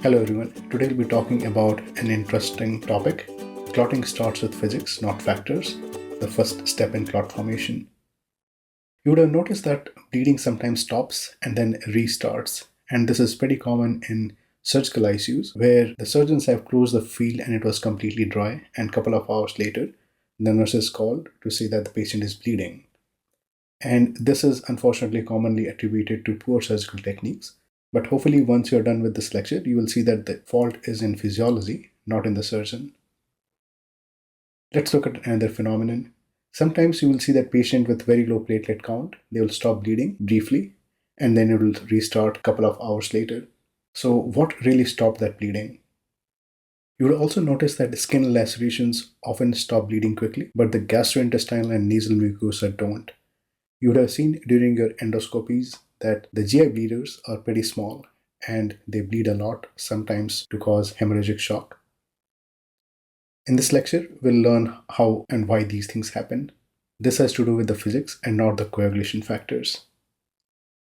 Hello everyone, today we'll be talking about an interesting topic. Clotting starts with physics, not factors, the first step in clot formation. You would have noticed that bleeding sometimes stops and then restarts, and this is pretty common in surgical ICUs where the surgeons have closed the field and it was completely dry, and a couple of hours later, the nurse is called to say that the patient is bleeding. And this is unfortunately commonly attributed to poor surgical techniques. But hopefully once you're done with this lecture, you will see that the fault is in physiology, not in the surgeon. Let's look at another phenomenon. Sometimes you will see that patient with very low platelet count, they will stop bleeding briefly, and then it will restart a couple of hours later. So what really stopped that bleeding? You will also notice that skin lacerations often stop bleeding quickly, but the gastrointestinal and nasal mucosa don't. You would have seen during your endoscopies that the GI bleeders are pretty small and they bleed a lot, sometimes to cause hemorrhagic shock. In this lecture, we'll learn how and why these things happen. This has to do with the physics and not the coagulation factors.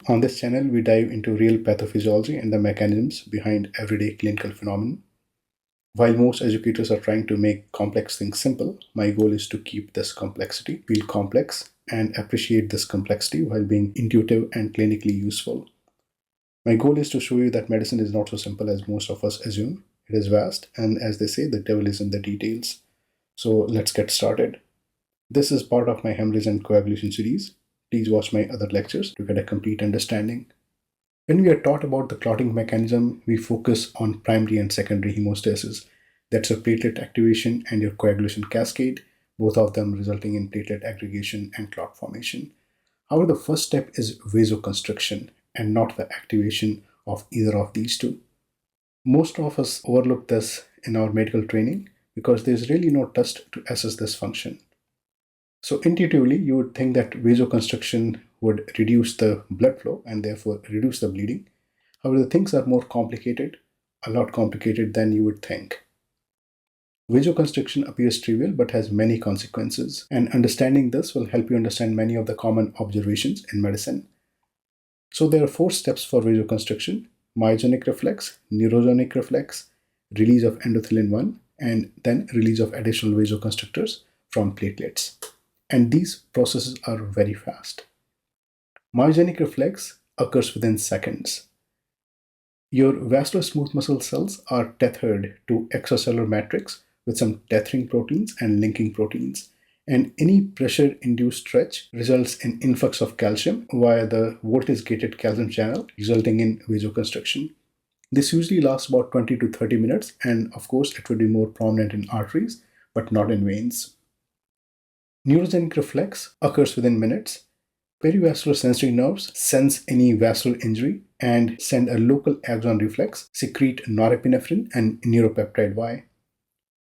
On this channel, we dive into real pathophysiology and the mechanisms behind everyday clinical phenomena. While most educators are trying to make complex things simple, my goal is to keep this complexity feel complex and appreciate this complexity while being intuitive and clinically useful. My goal is to show you that medicine is not so simple as most of us assume. It is vast, and as they say, the devil is in the details. So let's get started. This is part of my hemorrhage and coagulation series. Please watch my other lectures to get a complete understanding. When we are taught about the clotting mechanism, we focus on primary and secondary hemostasis. That's your platelet activation and your coagulation cascade, both of them resulting in platelet aggregation and clot formation. However, the first step is vasoconstriction and not the activation of either of these two. Most of us overlook this in our medical training because there's really no test to assess this function. So intuitively, you would think that vasoconstriction would reduce the blood flow and therefore reduce the bleeding. However, the things are more complicated, a lot complicated than you would think. Vasoconstriction appears trivial but has many consequences, and understanding this will help you understand many of the common observations in medicine. So there are 4 steps for vasoconstriction: myogenic reflex, neurogenic reflex, release of endothelin-1, and then release of additional vasoconstrictors from platelets. And these processes are very fast. Myogenic reflex occurs within seconds. Your vascular smooth muscle cells are tethered to extracellular matrix with some tethering proteins and linking proteins. And any pressure-induced stretch results in influx of calcium via the voltage-gated calcium channel, resulting in vasoconstriction. This usually lasts about 20 to 30 minutes, and of course, it would be more prominent in arteries, but not in veins. Neurogenic reflex occurs within minutes. Perivascular sensory nerves sense any vascular injury and send a local axon reflex, secrete norepinephrine and neuropeptide Y.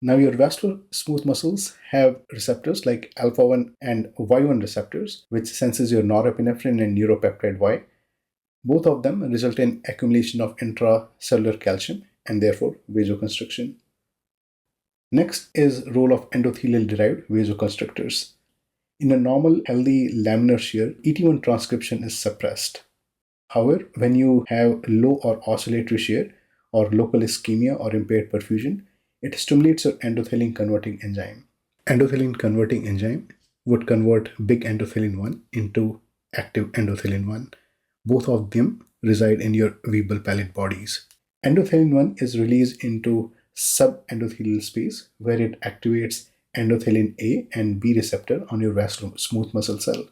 Now your vascular smooth muscles have receptors like alpha-1 and Y1 receptors, which senses your norepinephrine and neuropeptide Y. Both of them result in accumulation of intracellular calcium and therefore vasoconstriction. Next is role of endothelial-derived vasoconstrictors. In a normal, healthy laminar shear, ET1 transcription is suppressed. However, when you have low or oscillatory shear or local ischemia or impaired perfusion, it stimulates your endothelin converting enzyme. Endothelin converting enzyme would convert big endothelin-1 into active endothelin-1. Both of them reside in your Weber palate bodies. Endothelin-1 is released into subendothelial space where it activates endothelin A and B receptor on your vascular smooth muscle cell.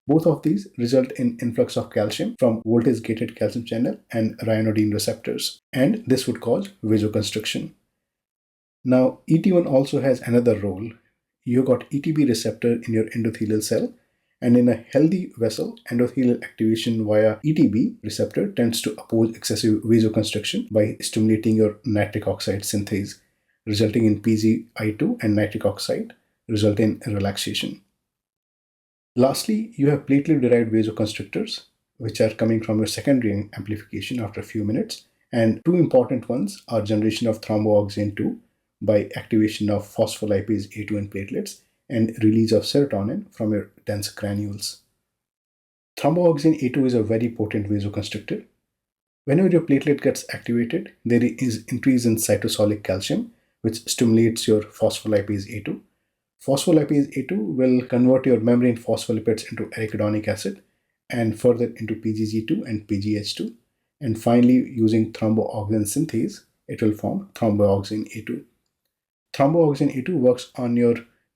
Both of these result in influx of calcium from voltage-gated calcium channel and ryanodine receptors, and this would cause vasoconstriction. Now, ET1 also has another role. You got ETB receptor in your endothelial cell, and in a healthy vessel, endothelial activation via ETB receptor tends to oppose excessive vasoconstriction by stimulating your nitric oxide synthase, resulting in PgI2 and nitric oxide, result in relaxation. Lastly, you have platelet-derived vasoconstrictors, which are coming from your secondary amplification after a few minutes, and 2 important ones are generation of thromboxane 2 by activation of phospholipase A2 in platelets and release of serotonin from your dense granules. Thromboxane A2 is a very potent vasoconstrictor. Whenever your platelet gets activated, there is increase in cytosolic calcium, which stimulates your phospholipase A2. Phospholipase A2 will convert your membrane phospholipids into arachidonic acid and further into PGG2 and PGH2. And finally, using thromboxane synthase, it will form thromboxane A2. Thromboxane A2 works on your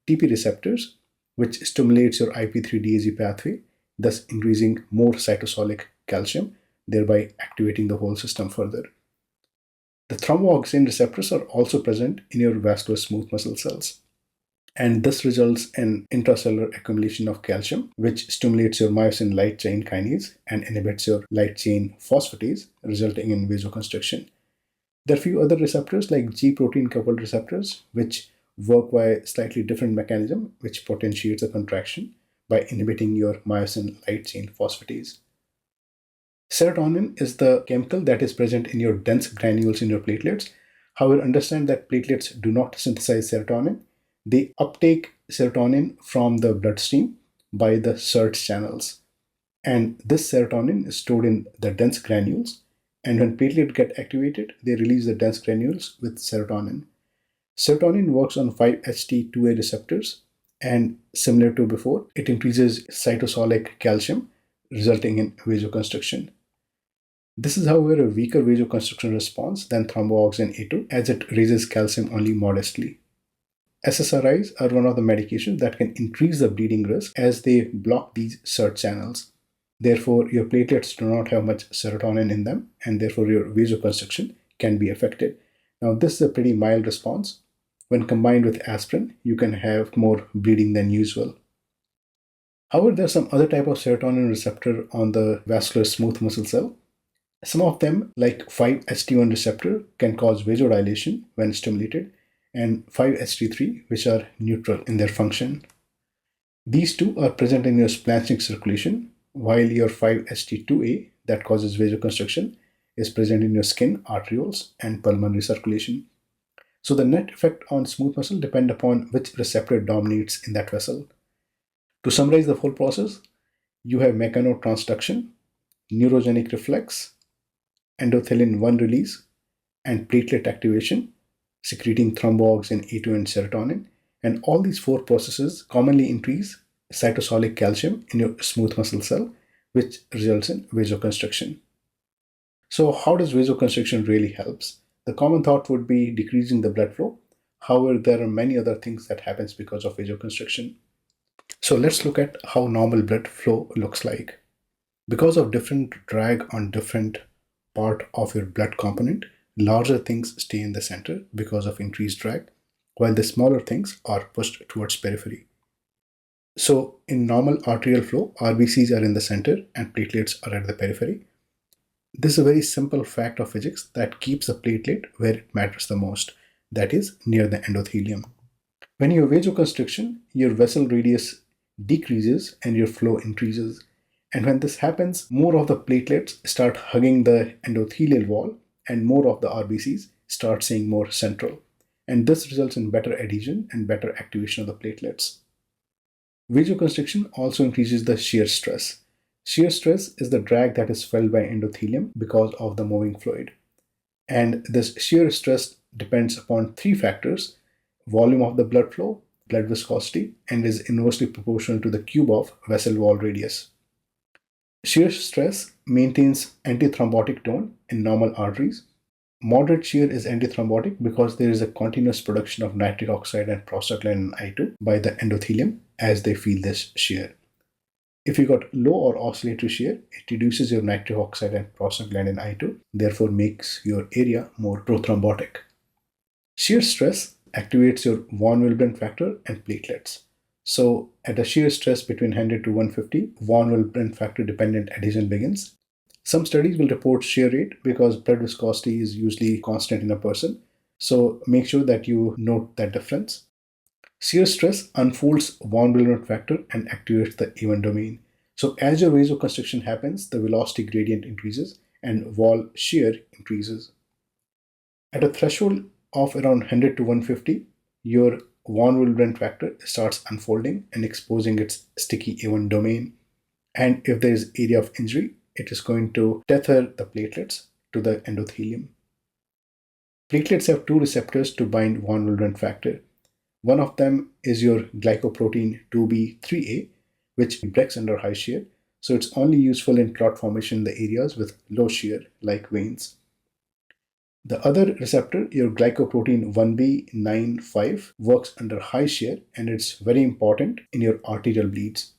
TP receptors, which stimulates your IP3DAG pathway, thus increasing more cytosolic calcium, thereby activating the whole system further. The thromboxane receptors are also present in your vascular smooth muscle cells. And this results in intracellular accumulation of calcium, which stimulates your myosin light chain kinase and inhibits your light chain phosphatase, resulting in vasoconstriction. There are a few other receptors like G protein coupled receptors, which work by a slightly different mechanism, which potentiates a contraction by inhibiting your myosin light chain phosphatase. Serotonin is the chemical that is present in your dense granules in your platelets. However, understand that platelets do not synthesize serotonin. They uptake serotonin from the bloodstream by the SERT channels. And this serotonin is stored in the dense granules. And when platelets get activated, they release the dense granules with serotonin. Serotonin works on 5-HT2A receptors, and similar to before, it increases cytosolic calcium, resulting in vasoconstriction. This is, however, a weaker vasoconstriction response than thromboxane A2, as it raises calcium only modestly. SSRIs are one of the medications that can increase the bleeding risk as they block these SERT channels. Therefore, your platelets do not have much serotonin in them, and therefore your vasoconstriction can be affected. Now, this is a pretty mild response. When combined with aspirin, you can have more bleeding than usual. However, there's some other type of serotonin receptor on the vascular smooth muscle cell. Some of them, like 5-HT1 receptor, can cause vasodilation when stimulated, and 5-HT3, which are neutral in their function. These two are present in your splanchnic circulation, while your 5-HT2A, that causes vasoconstriction, is present in your skin, arterioles, and pulmonary circulation. So the net effect on smooth muscle depends upon which receptor dominates in that vessel. To summarize the whole process, you have mechanotransduction, neurogenic reflex, endothelin 1 release, and platelet activation, secreting thromboxane A2 and serotonin. And all these four processes commonly increase cytosolic calcium in your smooth muscle cell, which results in vasoconstriction. So how does vasoconstriction really helps? The common thought would be decreasing the blood flow. However, there are many other things that happens because of vasoconstriction. So let's look at how normal blood flow looks like. Because of different drag on different part of your blood component, larger things stay in the center because of increased drag, while the smaller things are pushed towards periphery. So in normal arterial flow, RBCs are in the center and platelets are at the periphery. This is a very simple fact of physics that keeps the platelet where it matters the most, that is, near the endothelium. When you have vasoconstriction, your vessel radius decreases and your flow increases. And when this happens, more of the platelets start hugging the endothelial wall and more of the RBCs start staying more central. And this results in better adhesion and better activation of the platelets. Vasoconstriction also increases the shear stress. Shear stress is the drag that is felt by endothelium because of the moving fluid. And this shear stress depends upon three factors: volume of the blood flow, blood viscosity, and is inversely proportional to the cube of vessel wall radius. Shear stress maintains antithrombotic tone in normal arteries. Moderate shear is antithrombotic because there is a continuous production of nitric oxide and prostaglandin I2 by the endothelium as they feel this shear. If you got low or oscillatory shear, it reduces your nitric oxide and prostaglandin I2, therefore makes your area more prothrombotic. Shear stress activates your von Willebrand factor and platelets. So at a shear stress between 100 to 150, von Willebrand factor dependent adhesion begins. Some studies will report shear rate because blood viscosity is usually constant in a person. So make sure that you note that difference. Shear stress unfolds von Willebrand factor and activates the even domain. So as your vasoconstriction happens, the velocity gradient increases and wall shear increases. At a threshold of around 100 to 150, your von Willebrand factor starts unfolding and exposing its sticky even domain. And if there is area of injury, it is going to tether the platelets to the endothelium. Platelets have two receptors to bind von Willebrand factor. One of them is your glycoprotein 2b3a, which breaks under high shear, so it's only useful in clot formation in the areas with low shear, like veins. The other receptor, your glycoprotein 1b95, works under high shear, and it's very important in your arterial bleeds.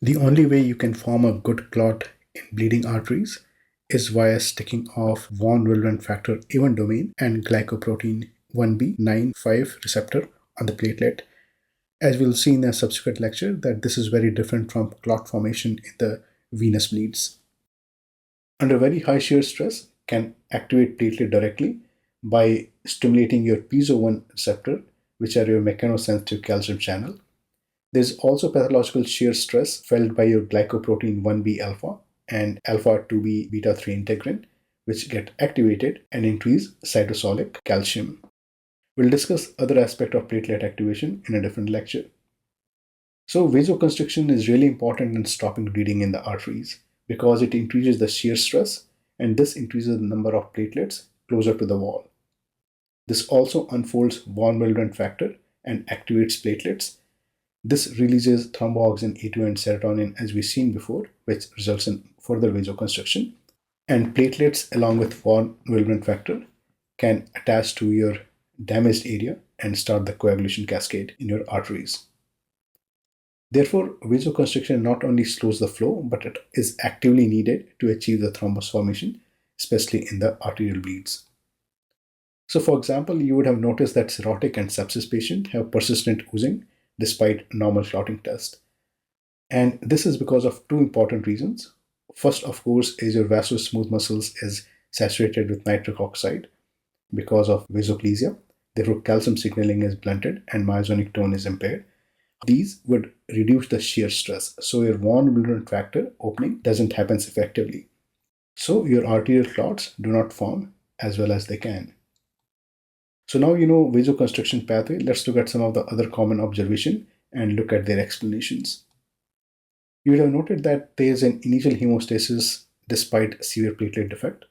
The only way you can form a good clot in bleeding arteries is via sticking off von Willebrand factor even domain and glycoprotein 1b95 receptor on the platelet. As we'll see in a subsequent lecture, that this is very different from clot formation in the venous bleeds. Under very high shear stress, can activate platelet directly by stimulating your piezo-1 receptor, which are your mechanosensitive calcium channel. There's also pathological shear stress felt by your glycoprotein 1b alpha and alpha 2b beta 3 integrin, which get activated and increase cytosolic calcium. We'll discuss other aspects of platelet activation in a different lecture. So vasoconstriction is really important in stopping bleeding in the arteries because it increases the shear stress, and this increases the number of platelets closer to the wall. This also unfolds von Willebrand factor and activates platelets. This releases thromboxane A2 and serotonin, as we've seen before, which results in further vasoconstriction. And platelets, along with von Willebrand factor, can attach to your damaged area and start the coagulation cascade in your arteries. Therefore, vasoconstriction not only slows the flow, but it is actively needed to achieve the thrombus formation, especially in the arterial bleeds. So, for example, you would have noticed that cirrhotic and sepsis patients have persistent oozing despite normal clotting test. And this is because of two important reasons. First, of course, is your vasosmooth muscles is saturated with nitric oxide because of vasoplegia. Therefore, calcium signaling is blunted and myosonic tone is impaired. These would reduce the shear stress, so your von Willebrand factor opening doesn't happen effectively. So your arterial clots do not form as well as they can. So now you know vasoconstriction pathway. Let's look at some of the other common observation and look at their explanations. You would have noted that there is an initial hemostasis despite severe platelet defect.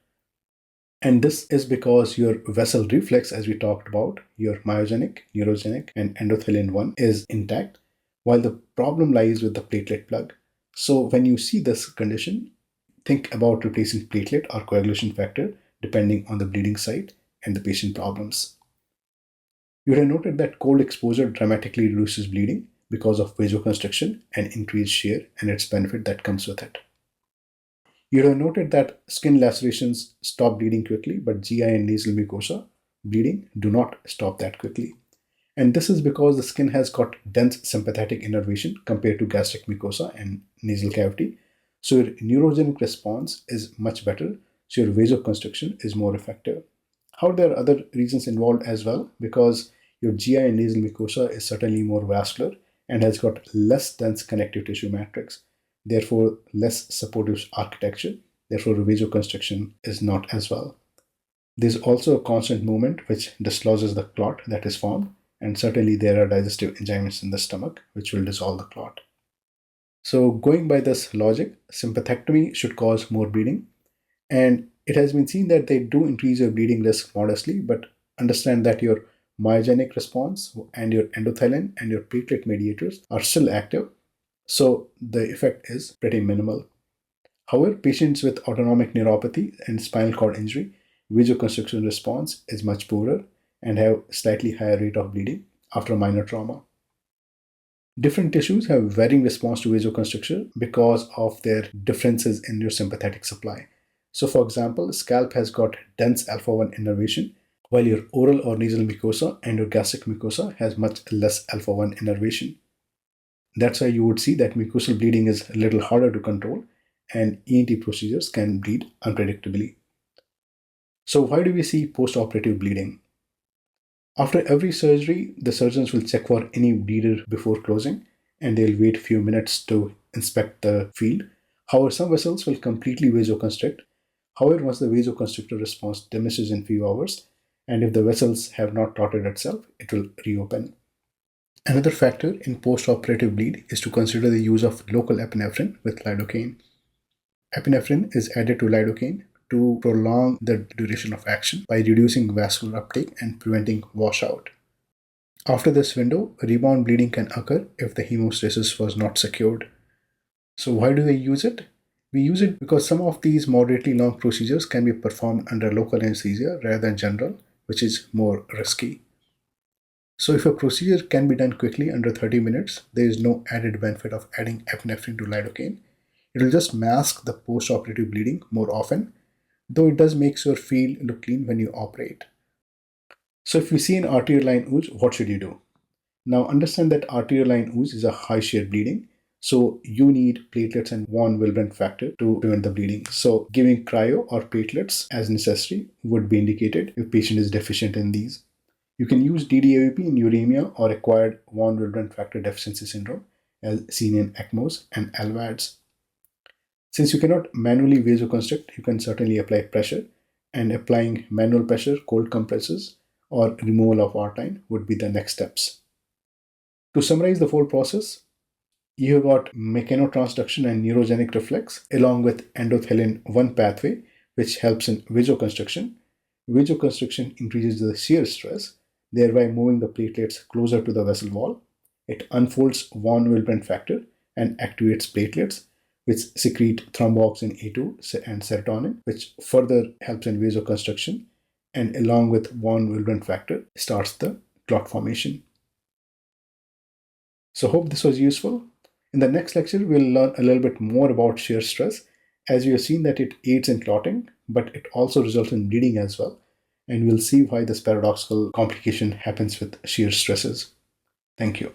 And this is because your vessel reflex, as we talked about, your myogenic, neurogenic, and endothelial one is intact, while the problem lies with the platelet plug. So when you see this condition, think about replacing platelet or coagulation factor depending on the bleeding site and the patient problems. You have noted that cold exposure dramatically reduces bleeding because of vasoconstriction and increased shear and its benefit that comes with it. You have noted that skin lacerations stop bleeding quickly, but GI and nasal mucosa bleeding do not stop that quickly. And this is because the skin has got dense sympathetic innervation compared to gastric mucosa and nasal cavity. So your neurogenic response is much better, so your vasoconstriction is more effective. However, there are other reasons involved as well, because your GI and nasal mucosa is certainly more vascular and has got less dense connective tissue matrix, therefore less supportive architecture, therefore vasoconstriction is not as well. There's also a constant movement which dislodges the clot that is formed, and certainly there are digestive enzymes in the stomach which will dissolve the clot. So going by this logic, sympathectomy should cause more bleeding, and it has been seen that they do increase your bleeding risk modestly, but understand that your myogenic response and your endothelin and your platelet mediators are still active, so the effect is pretty minimal. However, patients with autonomic neuropathy and spinal cord injury, vasoconstriction response is much poorer and have slightly higher rate of bleeding after minor trauma. Different tissues have varying response to vasoconstriction because of their differences in your sympathetic supply. So for example, scalp has got dense alpha-1 innervation, while your oral or nasal mucosa and your gastric mucosa has much less alpha-1 innervation. That's why you would see that mucosal bleeding is a little harder to control, and ENT procedures can bleed unpredictably. So why do we see post-operative bleeding? After every surgery, the surgeons will check for any bleeder before closing, and they'll wait a few minutes to inspect the field. However, some vessels will completely vasoconstrict. However, once the vasoconstrictor response diminishes in few hours, and if the vessels have not clotted itself, it will reopen. Another factor in post-operative bleed is to consider the use of local epinephrine with lidocaine. Epinephrine is added to lidocaine to prolong the duration of action by reducing vascular uptake and preventing washout. After this window, rebound bleeding can occur if the hemostasis was not secured. So why do we use it? We use it because some of these moderately long procedures can be performed under local anesthesia rather than general, which is more risky. So if a procedure can be done quickly under 30 minutes, there is no added benefit of adding epinephrine to lidocaine. It will just mask the post-operative bleeding more often, though it does make your field look clean when you operate. So if you see an arterial line ooze, what should you do? Now understand that arterial line ooze is a high shear bleeding, so you need platelets and von Willebrand factor to prevent the bleeding. So giving cryo or platelets as necessary would be indicated if patient is deficient in these. You can use DDAVP in uremia or acquired von Willebrand factor deficiency syndrome as seen in ECMOs and LVADs. Since you cannot manually vasoconstrict, you can certainly apply pressure, and applying manual pressure, cold compresses, or removal of outline would be the next steps. To summarize the whole process, you have got mechanotransduction and neurogenic reflex along with endothelin 1 pathway, which helps in vasoconstriction. Vasoconstriction increases the shear stress, thereby moving the platelets closer to the vessel wall. It unfolds von Willebrand factor and activates platelets, which secrete thromboxane A2 and serotonin, which further helps in vasoconstriction, and along with von Willebrand factor starts the clot formation. So hope this was useful. In the next lecture, we'll learn a little bit more about shear stress, as we have seen that it aids in clotting, but it also results in bleeding as well. And we'll see why this paradoxical complication happens with shear stresses. Thank you.